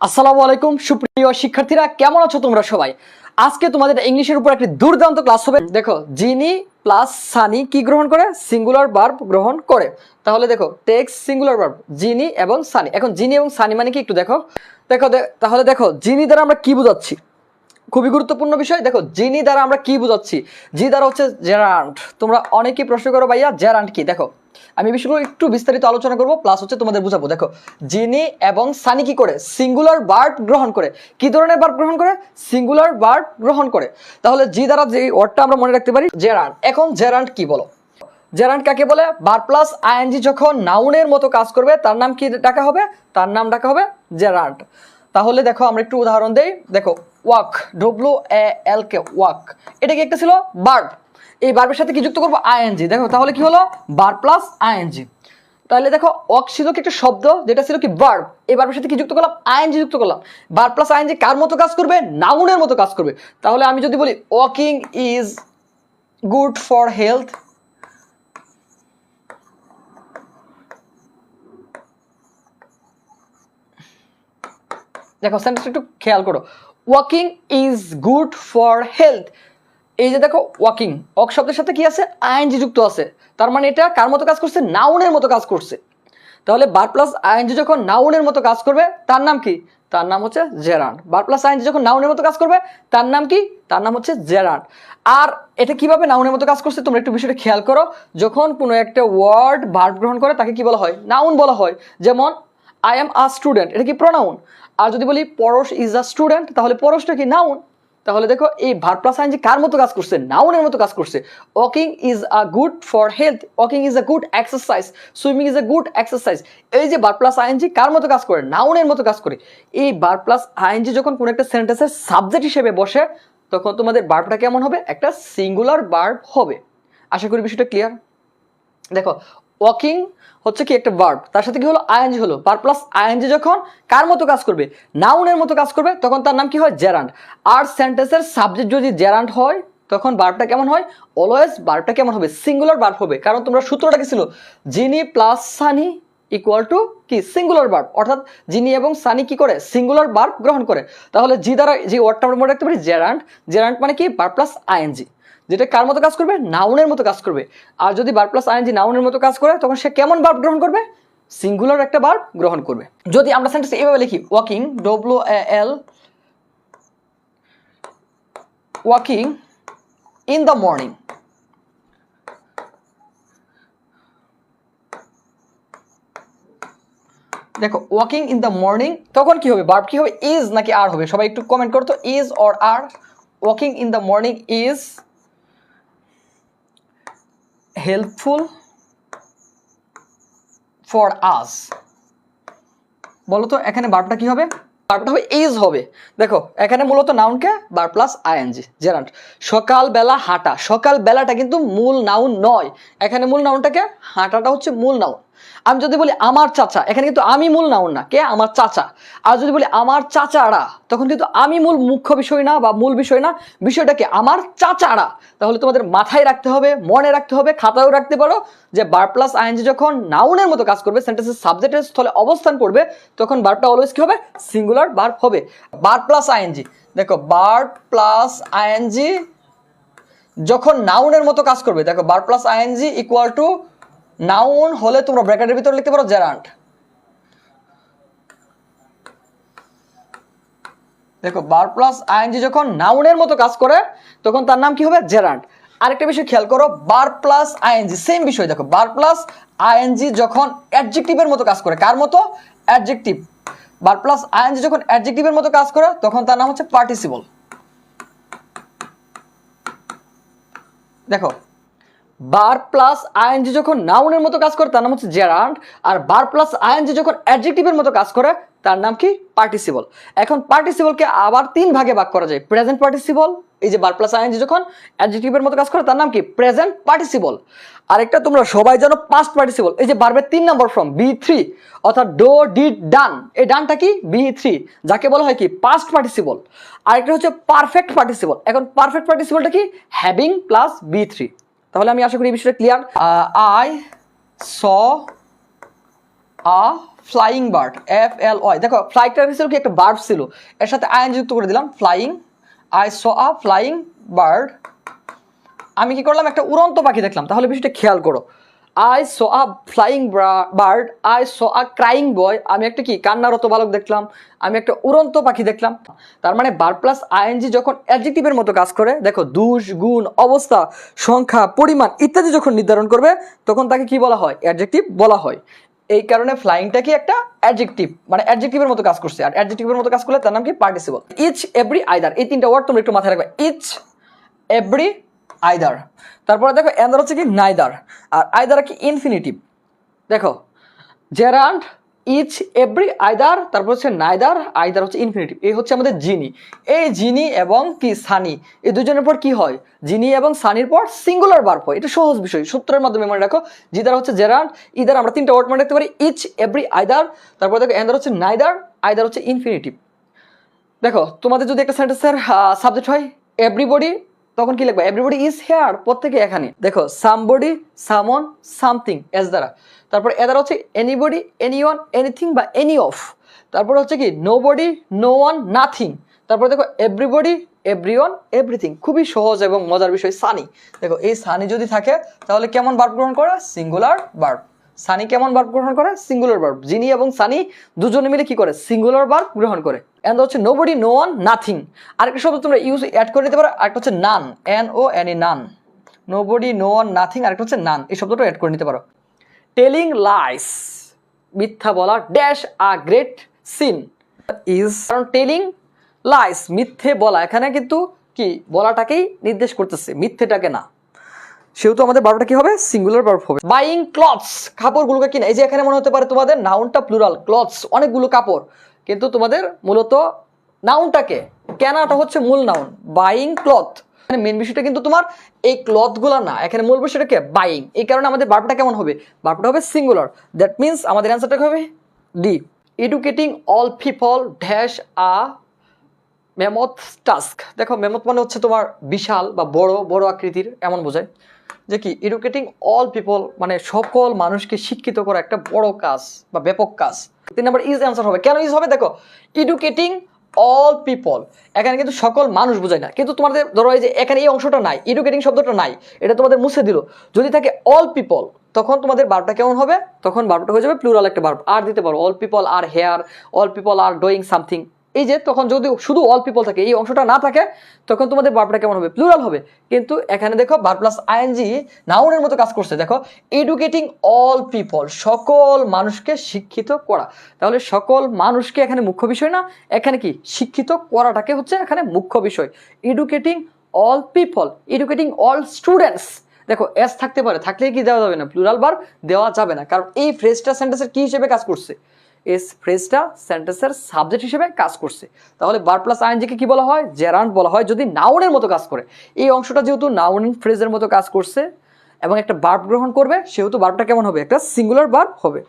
আসসালামু আলাইকুম সুপ্রিয় শিক্ষার্থীরা, কেমন আছো তোমরা সবাই? আজকে তোমাদের ইংলিশের উপর একটি দুর্দান্ত ক্লাস হবে। দেখো, জিনি প্লাস সানি কি গ্রহণ করে? সিঙ্গুলার ভার্ব গ্রহণ করে। তাহলে দেখো, টেক্স সিঙ্গুলার ভার্ব জিনি এবং সানি। এখন জিনি এবং সানি মানে কি একটু দেখো। তাহলে দেখো, জিনি দ্বারা আমরা কি বোঝাচ্ছি? খুবই গুরুত্বপূর্ণ বিষয়। দেখো, জিনি দ্বারা আমরা কি বোঝাচ্ছি? জি দ্বারা হচ্ছে জেরান্ট। তোমরা অনেকেই প্রশ্ন করো, ভাইয়া জেরান্ট কি? দেখো, আমি বিষয়গুলো একটু বিস্তারিত আলোচনা করবো, প্লাস হচ্ছে তোমাদের বুঝাবো। দেখো, জিনি এবং সানি কি করে? সিঙ্গুলার ভার্ব গ্রহণ করে। কি ধরনের ভার্ব গ্রহণ করে? সিঙ্গুলার ভার্ব গ্রহণ করে। তাহলে জি দ্বারা যে ওয়ার্ডটা আমরা মনে রাখতে পারি, জেরান্ট। এখন জেরান্ট কি বলো? জেরান্ট কাকে বলে? ভার্ব প্লাস আইএনজি যখন নাউনের মতো কাজ করবে তার নাম কি ডাকা হবে? তার নাম ডাকা হবে জেরান্ট। তাহলে দেখো, আমরা একটু উদাহরণ দেই। দেখো, ওয়াক, WALK, ওয়াক, এটা কি একটা ছিল? ভার্ব। এই ভার্বের সাথে কি যুক্ত করবো? আইএনজি। দেখো, তাহলে কি হলো? Verb plus I N G. তাহলে দেখো, ওয়াক ছিল কি একটা শব্দ, যেটা ছিল কি ভার্ব। এই ভার্বের সাথে কি যুক্ত করলাম? আইএনজি যুক্ত করলাম। ভার্ব প্লাস আইএনজি কার মতো কাজ করবে? নাউনের মতো কাজ করবে। তাহলে আমি যদি বলি walking is good for health, দেখো সেন্টেন্সটা একটু খেয়াল করো। Walking is good for health. এই যে দেখো, ওয়াকিং, ওয়াক শব্দের সাথে কি আছে? আইএনজি যুক্ত আছে। তার মানে এটা কার মতো কাজ করছে? নাউনের মতো কাজ করছে। তাহলে ভার্ব প্লাস আইএনজি যখন নাউনের মতো কাজ করবে তার নাম কি? তার নাম হচ্ছে জেরান্ট। ভার্ব প্লাস আইএনজি যখন নাউনের মতো কাজ করবে তার নাম কি? তার নাম হচ্ছে জেরান্ট। আর এটা কিভাবে নাউনের মতো কাজ করছে তোমরা একটু বিষয়টা খেয়াল করো। যখন কোনো একটা ওয়ার্ড ভার্ব গ্রহণ করে তাকে কি বলা হয়? নাউন বলা হয়। যেমন আই এম আ স্টুডেন্ট, এটা কি প্রোনাউন। আর যদি বলি পরশ ইজ আ স্টুডেন্ট, তাহলে পরশটা কি? নাউন। তাহলে দেখো, এই ভার্ব প্লাস আইএনজি কার মতো কাজ করছে? নাউনের মতো কাজ করছে। Walking is a good for health, walking is a good exercise, swimming is a good exercise. এই যে ভার্ব প্লাস আইএনজি কার মতো কাজ করে? নাউনের মতো কাজ করে। এই ভার্ব প্লাস আইএনজি যখন কোনো একটা সেন্টেন্সের সাবজেক্ট হিসেবে বসে, তখন তোমাদের ভার্বটা কেমন হবে? একটা সিঙ্গুলার ভার্ব হবে। আশা করি বিষয়টা ক্লিয়ার। দেখো, ওয়াকিং হচ্ছে কি একটা ভার্ব, তার সাথে কি হলো? আইএনজি হলো। ভার্ব প্লাস আইএনজি যখন কার মতো কাজ করবে? নাউনের মতো কাজ করবে, তখন তার নাম কি হয়? জেরান্ট। আর সেন্টেন্সের সাবজেক্ট যদি জেরান্ট হয়, তখন ভার্বটা কেমন হয়? অলওয়েজ ভার্বটা কেমন হবে? সিঙ্গুলার ভার্ব হবে। কারণ তোমরা সূত্রটা কি ছিল? জিনি প্লাস সানি ইকুয়াল টু কি? Singular verb. অর্থাৎ জিনি এবং সানি কি করে? সিঙ্গুলার ভার্ব গ্রহণ করে। তাহলে জি দ্বারা যে ওয়ার্ডটা আমরা মনে রাখতে পারি, জেরান্ট। জেরান্ট মানে কি? ভার্ব প্লাস আইএনজি, যেটা কার মতো কাজ করবে? নাউনের মতো কাজ করবে। আর যদি ভার্ব প্লাস আইএনজি নাউনের মতো কাজ করে, তখন সে কেমন ভার্ব গ্রহণ করবে? সিঙ্গুলার একটা ভার্ব গ্রহণ করবে। যদি আমরা সেন্টেন্স এভাবে লিখি, walking, WAL, walking in the morning. দেখো, ওয়াকিং ইন দ্য মর্নিং, তখন কি হবে? ভার্ব কি হবে? ইজ নাকি আর হবে? সবাই একটু কমেন্ট করো তো, is or are? Walking in the morning is helpful for us. বলো তো, এখানে ভার্বটা কি হবে? ভার্বটা হবে ইজ হবে। দেখো, এখানে মূলত নাউনকে ভার্ব প্লাস আইএনজি, জেরান্ট। সকালবেলা হাঁটা, সকালবেলাটা কিন্তু মূল নাউন নয়। এখানে মূল নাউনটাকে, হাঁটাটা হচ্ছে মূল নাউন। আমি যদি বলি আমার চাচা, এখানে কিন্তু আমি মূল নাউন না, কে? আমার চাচা। আর যদি বলি আমার চাচারা, তখন কিন্তু আমি মূল মুখ্য বিষয় না বা মূল বিষয় না, বিষয়টা কি? আমার চাচারা। তাহলে তোমাদের মাথায় রাখতে হবে, মনে রাখতে হবে, খাতায়ও রাখতে পারো, যে ভার্ব প্লাস আইএনজি যখন নাউনের মতো কাজ করবে, সেন্টেন্সের সাবজেক্টের স্থলে অবস্থান করবে, তখন ভার্বটা অলওয়েজ কি হবে? সিঙ্গুলার ভার্ব হবে। ভার্ব প্লাস আইএনজি, দেখো, ভার্ব প্লাস আইএনজি যখন নাউনের মতো কাজ করবে, দেখো, verb plus I N G equal to noun হলে তোমরা ব্র্যাকেটের ভিতরে লিখতে পারো জেরান্ট। দেখো, ভার্ব প্লাস আইএনজি যখন নাউনের মতো কাজ করে, তখন তার নাম কি হবে? জেরান্ট। আরেকটা বিষয় খেয়াল করো, ভার্ব প্লাস আইএনজি সেম বিষয়। দেখো, ভার্ব প্লাস আইএনজি যখন অ্যাডজেক্টিভের মতো কাজ করে, কার মতো? অ্যাডজেক্টিভ। ভার্ব প্লাস আইএনজি যখন অ্যাডজেক্টিভের মতো কাজ করে, তখন তার নাম হচ্ছে পার্টিসিপল। দেখো, ভার্ব প্লাস আইএনজি যখন নাউনের মতো কাজ করে তার নাম হচ্ছে জেরান্ট। আর ভার্ব প্লাস আইএনজি যখন অ্যাডজেক্টিভের মতো কাজ করে তার নাম কি? পার্টিসিপল। এখন পার্টিসিপলকে আবার তিন ভাগে ভাগ করা যায়। প্রেজেন্ট পার্টিসিপল, এই যে ভার্ব প্লাস আইএনজি যখন অ্যাডজেক্টিভের মতো কাজ করে তার নাম কি? Present participle. আরেকটা তোমরা সবাই জানো, পাস্ট পার্টিসিপল। এই যে ভার্বের 3 নম্বর ফর্ম B3, অর্থাৎ ডো, ডিড, ডান। এই ডানটা কি? B3, যাকে বলা হয় কি? Past participle. আরেকটা হচ্ছে পারফেক্ট পার্টিসিপল। এখন পারফেক্ট পার্টিসিপলটা কি? Having plus B3। তাহলে আমি আশা করি এই বিষয়টা clear. I saw a flying bird, FLY। দেখো ফ্লাইটা ছিল কি একটা বার্ড ছিল, এর সাথে আইএনজি যুক্ত করে দিলাম flying. I saw a flying bird. আমি কি করলাম, একটা উড়ন্ত পাখি দেখলাম। তাহলে বিষয়টা খেয়াল করো, I saw a flying bird, I saw a crying boy. আমি একটা কি কান্নারত বালক দেখলাম, আমি একটা উড়ন্ত পাখি দেখলাম। তার মানে ভার্ব প্লাস আইএনজি যখন অ্যাডজেক্টিভের মতো কাজ করে, দেখো দোষ, গুণ, অবস্থা, সংখ্যা, পরিমাণ ইত্যাদি যখন নির্ধারণ করবে, তখন তাকে কি বলা হয়, অ্যাডজেক্টিভ বলা হয়। এই কারণে ফ্লাইংটা কি একটা অ্যাডজেক্টিভ, মানে অ্যাডজেক্টিভের মতো কাজ করছে। আর অ্যাডজেক্টিভের মতো কাজ করলে তার নাম কি, পার্টিসিপল। ইচ, এভরি, আইদার, এই তিনটা ওয়ার্ড তোমরা একটু মাথায় রাখবে। Each, every, either. তারপরে দেখো অ্যান্সার হচ্ছে কি নাইদার, আর আইদার কি ইনফিনিটিভ। দেখো জেরান্ড, ইচ, এভরি, আইদার, তারপর হচ্ছে নাইদার, আইদার হচ্ছে ইনফিনিটিভ। এই হচ্ছে আমাদের জিনি। এই জিনি এবং কি সানি, এই দুজনের পর কি হয়, জিনি এবং সানির পর সিঙ্গুলার ভার্ব হয়। এটা সহজ বিষয়, সূত্রের মাধ্যমে মনে রাখো। জিদার হচ্ছে জেরান্ড, ইদার আমরা তিনটা ওয়ার্ড মনে রাখতে পারি, ইচ, এভরি, আইদার। তারপর দেখো অ্যান্সার হচ্ছে নাইদার, আইদার হচ্ছে ইনফিনিটিভ। দেখো তোমাদের যদি একটা সেন্টেন্সের সাবজেক্ট হয় এভরিবডি, তখন কি লিখবা, এভরিবডি ইজ হেয়ার, প্রত্যেকে এখানে। দেখো সামবডি, সামন, সামথিং এস দ্বারা। তারপর এদার হচ্ছে এনিবডি, এনিওয়ান, এনিথিং বা এনি অফ। তারপর হচ্ছে কি নোবডি, নো ওয়ান, নাথিং। তারপর দেখো এভরিবডি, এভরিওয়ান, এভরিথিং। খুবই সহজ এবং মজার বিষয় সানি। দেখো এই সানি যদি থাকে তাহলে কেমন ভার্ব গ্রহণ করে, সিঙ্গুলার ভার্ব। সানি কেমন ভার্ব গ্রহণ করে, সিঙ্গুলার ভার্ব। জিনি এবং সানি দুজনে মিলে কি করে, সিঙ্গুলার ভার্ব গ্রহণ করে। এন্ড হচ্ছে নোবডি, নো ওয়ান, নাথিং। আরেকটা শব্দ তোমরা ইউজ অ্যাড করে নিতে পারো, আরেকটা হচ্ছে নান, NONE, নান। নোবডি, নো ওয়ান, নাথিং, আরেকটা হচ্ছে নান। এই শব্দটা অ্যাড করে নিতে পারো। টেলিং লাইস, মিথ্যা বলা, dash a great sin is. কারণ টেলিং লাইস, মিথ্যে বলা, এখানে কিন্তু কি বলাটাকেই নির্দেশ করতেছে, মিথ্যেটাকে না। সেহেতু আমাদের ভার্বটা কি হবে, সিঙ্গুলার ভার্ব হবে। বাইং ক্লথস, কাপড়গুলোকে কিনা। এই যে এখানে মনে হতে পারে তোমাদের নাউনটা প্লুরাল, ক্লথস অনেকগুলো কাপড়, কিন্তু তোমাদের মূলত নাউনটাকে, কেনাটা হচ্ছে মূল নাউন। বাইং ক্লথ, মানে মেন বিষয়টা কিন্তু তোমার এই ক্লথ গুলা না, এখানে মূল বিষয়টা কি, বাইং। এই কারণে আমাদের ভার্বটা কেমন হবে, ভার্বটা হবে সিঙ্গুলার। দ্যাট মিন্স আমাদের অ্যান্সারটা হবে D. Educating all people dash a mammoth task. দেখো মেমথ মানে হচ্ছে তোমার বিশাল বা বড় বড় আকৃতির, এমন বোঝায় যে কি এডুকেটিং অল পিপল মানে সকল মানুষকে শিক্ষিত করা একটা বড় কাজ বা ব্যাপক কাজ। 3 নম্বর ইজ অ্যান্সার হবে। কেন ইজ হবে, দেখো এডুকেটিং অল পিপল, এখানে কিন্তু সকল মানুষ বোঝায় না, কিন্তু তোমাদের ধরো এই যে এখানে এই অংশটা নাই, এডুকেটিং শব্দটা নাই, এটা তোমাদের মুছে দিল। যদি থাকে অল পিপল, তখন তোমাদের ভার্বটা কেমন হবে, তখন ভার্বটা হয়ে যাবে প্লুরাল একটা ভার্ব। আর দিতে পারো all people are here, all people are doing something. এই যে তখন যদি শুধু অল পিপল থাকে, এই অংশটা না থাকে, তখন তোমাদের ভার্বটা কেমন হবে, প্লুরাল হবে। কিন্তু এখানে দেখো ভার্ব প্লাস আইএনজি নাউনের মতো কাজ করছে। দেখো এডুকেটিং অল পিপল, সকল মানুষকে শিক্ষিত করা। তাহলে সকল মানুষকে এখানে মুখ্য বিষয় না, এখানে কি শিক্ষিত করাটাকে হচ্ছে এখানে মুখ্য বিষয়। Educating all people, educating all students. দেখো এস থাকতে পারে, থাকলে কি দেওয়া যাবে না, প্লুরাল ভার্ব দেওয়া যাবে না, কারণ এই ফ্রেজটা সেন্টেন্সের কি হিসেবে কাজ করছে, এস ফ্রেজটা সেন্টেন্সের সাবজেক্ট হিসেবে কাজ করছে। তাহলে ভার্ব প্লাস আইএনজিকে কি বলা হয়, জেরান্ড বলা হয় যদি নাউনের মতো কাজ করে। এই অংশটা যেহেতু নাউন ফ্রেজের মতো কাজ করছে এবং একটা ভার্ব গ্রহণ করবে, সেহেতু ভার্বটা কেমন হবে, একটা সিঙ্গুলার ভার্ব হবে।